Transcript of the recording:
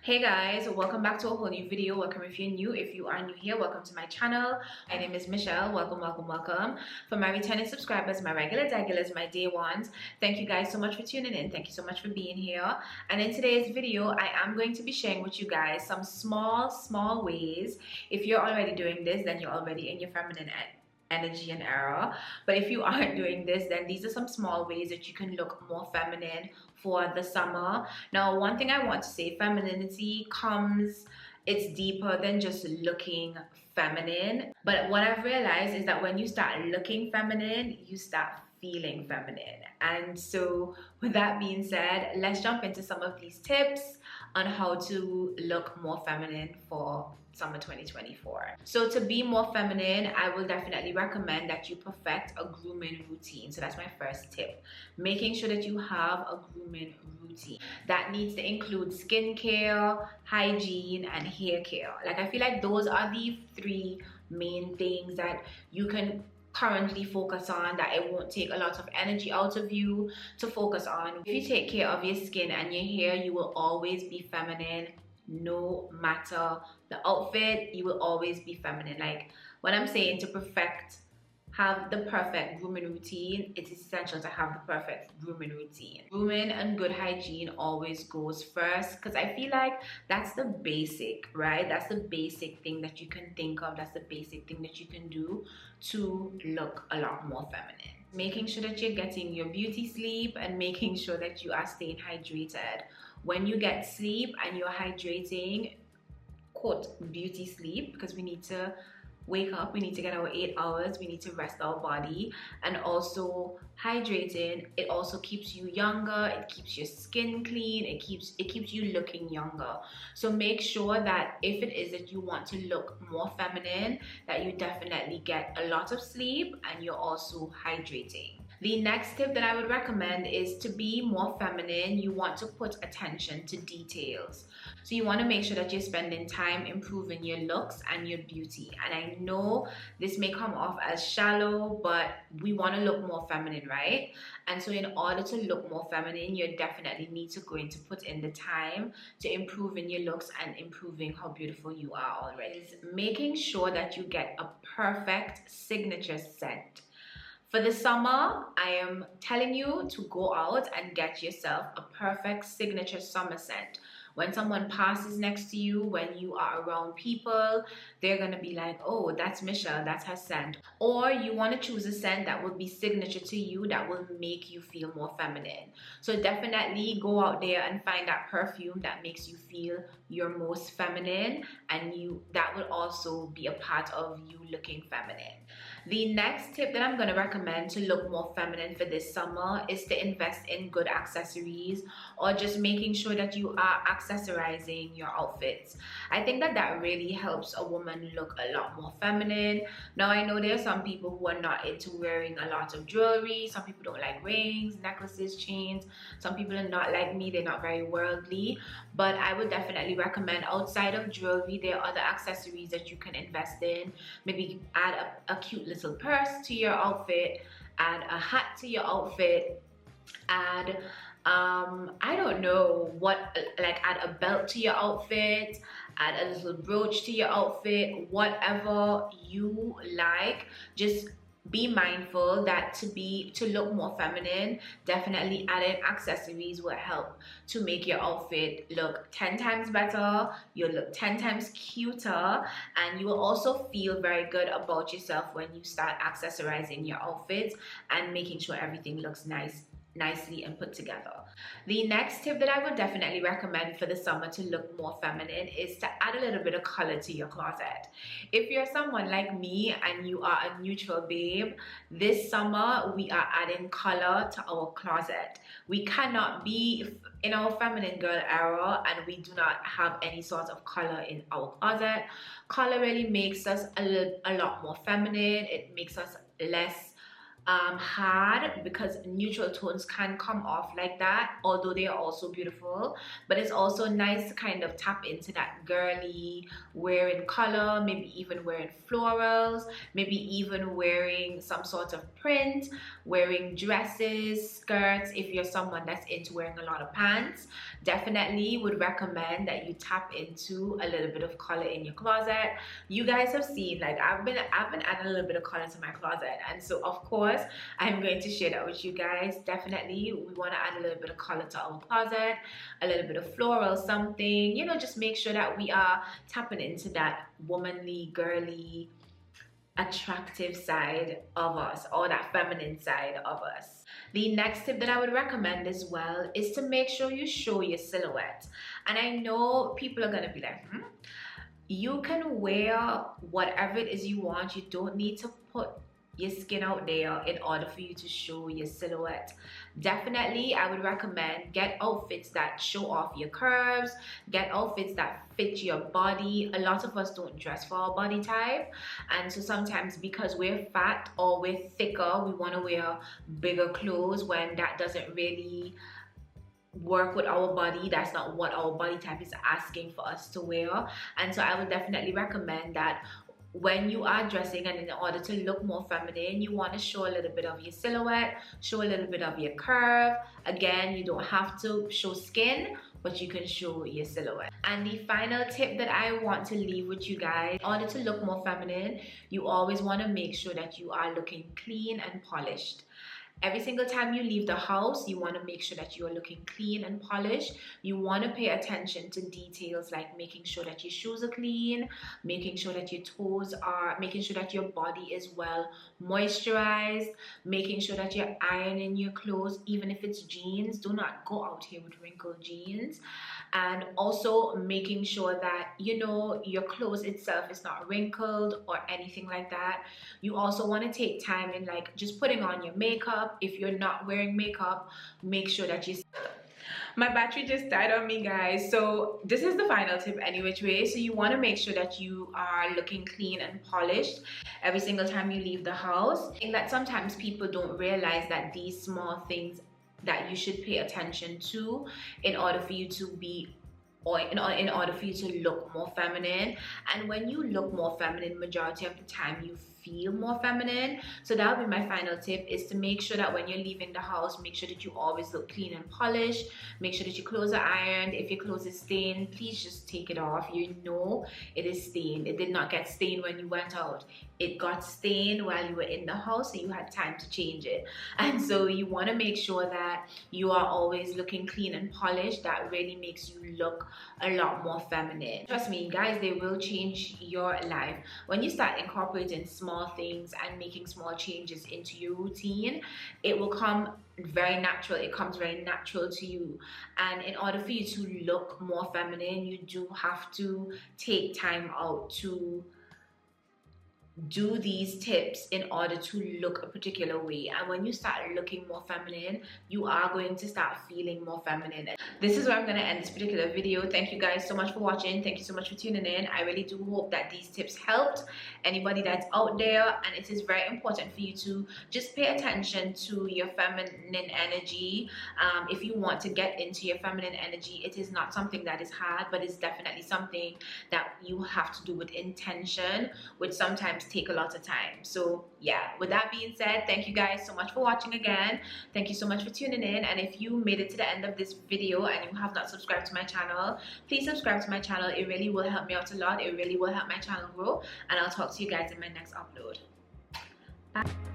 Hey guys, welcome back to a whole new video. Welcome if you're new. If you are new here, welcome to my channel. My name is Michelle. Welcome. For my returning subscribers, my regulars, my day ones, thank you guys so much for tuning in. Thank you so much for being here. And in today's video, I am going to be sharing with you guys some small ways. If you're already doing this, then you're already in your feminine energy and era. But if you aren't doing this, then these are some small ways that you can look more feminine for the summer. Now, one thing I want to say, femininity it's deeper than just looking feminine. But what I've realized is that when you start looking feminine, you start feeling feminine. And so with that being said, let's jump into some of these tips on how to look more feminine for summer 2024. So to be more feminine, I will definitely recommend that you perfect a grooming routine. So that's my first tip. Making sure that you have a grooming routine. That needs to include skincare, hygiene, and hair care. Like, I feel like those are the three main things that you can currently focus on, that it won't take a lot of energy out of you to focus on. If you take care of your skin and your hair, you will always be feminine. No matter the outfit, you will always be feminine. Like, when I'm saying to have the perfect grooming routine, it's essential to have the perfect grooming routine. Grooming and good hygiene always goes first, because I feel like that's the basic, right? That's the basic thing that you can think of. That's the basic thing that you can do to look a lot more feminine. Making sure that you're getting your beauty sleep and making sure that you are staying hydrated. When you get sleep and you're hydrating, quote, beauty sleep, because we need to wake up, we need to get our 8 hours, we need to rest our body. And also hydrating, it also keeps you younger, it keeps your skin clean, it keeps you looking younger. So make sure that if it is that you want to look more feminine, that you definitely get a lot of sleep and you're also hydrating. The next tip that I would recommend is to be more feminine. You want to put attention to details. So you want to make sure that you're spending time improving your looks and your beauty. And I know this may come off as shallow, but we want to look more feminine, right? And so in order to look more feminine, you definitely need to put in the time to improving your looks and improving how beautiful you are already. Is making sure that you get a perfect signature scent. For the summer, I am telling you to go out and get yourself a perfect signature summer scent. When someone passes next to you, when you are around people, they're gonna be like, oh, that's Michelle, that's her scent. Or you wanna choose a scent that will be signature to you, that will make you feel more feminine. So definitely go out there and find that perfume that makes you feel your most feminine, and that will also be a part of you looking feminine. The next tip that I'm gonna recommend to look more feminine for this summer is to invest in good accessories, or just making sure that you are accessorizing your outfits. I think that really helps a woman look a lot more feminine. Now, I know there are some people who are not into wearing a lot of jewelry. Some people don't like rings, necklaces, chains. Some people are not like me, they're not very worldly. But I would definitely recommend, outside of jewelry, there are other accessories that you can invest in. Maybe add a cute little purse to your outfit, add a hat to your outfit, add I don't know what, like add a belt to your outfit, add a little brooch to your outfit, whatever you like. Just be mindful that to look more feminine, definitely adding accessories will help to make your outfit look 10 times better. You'll look 10 times cuter, and you will also feel very good about yourself when you start accessorizing your outfits and making sure everything looks nicely and put together. The next tip that I would definitely recommend for the summer to look more feminine is to add a little bit of color to your closet. If you're someone like me and you are a neutral babe, this summer we are adding color to our closet. We cannot be in our feminine girl era and we do not have any sort of color in our closet. Color really makes us a lot more feminine. It makes us less hard, because neutral tones can come off like that, although they are also beautiful. But it's also nice to kind of tap into that girly, wearing color, maybe even wearing florals, maybe even wearing some sort of print, wearing dresses, skirts. If you're someone that's into wearing a lot of pants, definitely would recommend that you tap into a little bit of color in your closet. You guys have seen, like, I've been adding a little bit of color to my closet, and so of course I'm going to share that with you guys. Definitely we want to add a little bit of color to our closet, a little bit of floral, something, you know, just make sure that we are tapping into that womanly, girly, attractive side of us, or that feminine side of us. The next tip that I would recommend as well is to make sure you show your silhouette. And I know people are gonna be like, you can wear whatever it is you want. You don't need to put your skin out there in order for you to show your silhouette. Definitely, I would recommend get outfits that show off your curves, get outfits that fit your body. A lot of us don't dress for our body type, and so sometimes because we're fat or we're thicker, we want to wear bigger clothes when that doesn't really work with our body. That's not what our body type is asking for us to wear. And so I would definitely recommend that when you are dressing, and in order to look more feminine, you want to show a little bit of your silhouette, show a little bit of your curve. Again, you don't have to show skin, but you can show your silhouette. And the final tip that I want to leave with you guys, in order to look more feminine, you always want to make sure that you are looking clean and polished. Every single time you leave the house, you want to make sure that you are looking clean and polished. You want to pay attention to details like making sure that your shoes are clean, making sure that your toes are, making sure that your body is well moisturized, making sure that you're ironing your clothes, even if it's jeans. Do not go out here with wrinkled jeans. And also making sure that, you know, your clothes itself is not wrinkled or anything like that. You also want to take time in like just putting on your makeup. If you're not wearing makeup, make sure that you... My battery just died on me, guys, so this is the final tip any which way. So you want to make sure that you are looking clean and polished every single time you leave the house. And that sometimes people don't realize that these small things that you should pay attention to in order for you to be, or in order for you to look more feminine. And when you look more feminine, majority of the time you feel more feminine. So that would be my final tip, is to make sure that when you're leaving the house, make sure that you always look clean and polished. Make sure that your clothes are ironed. If your clothes is stained, please just take it off. You know it is stained. It did not get stained when you went out. It got stained while you were in the house, so you had time to change it. And so you want to make sure that you are always looking clean and polished. That really makes you look a lot more feminine. Trust me, guys, they will change your life. When you start incorporating small things and making small changes into your routine, it will come very natural. It comes very natural to you. And in order for you to look more feminine, you do have to take time out to do these tips in order to look a particular way. And when you start looking more feminine, you are going to start feeling more feminine. This is where I'm going to end this particular video. Thank you guys so much for watching. Thank you so much for tuning in. I really do hope that these tips helped anybody that's out there. And it is very important for you to just pay attention to your feminine energy. If you want to get into your feminine energy, it is not something that is hard, but it's definitely something that you have to do with intention, which sometimes take a lot of time. So yeah, with that being said, thank you guys so much for watching again. Thank you so much for tuning in. And if you made it to the end of this video and you have not subscribed to my channel, please subscribe to my channel. It really will help me out a lot. It really will help my channel grow. And I'll talk to you guys in my next upload. Bye.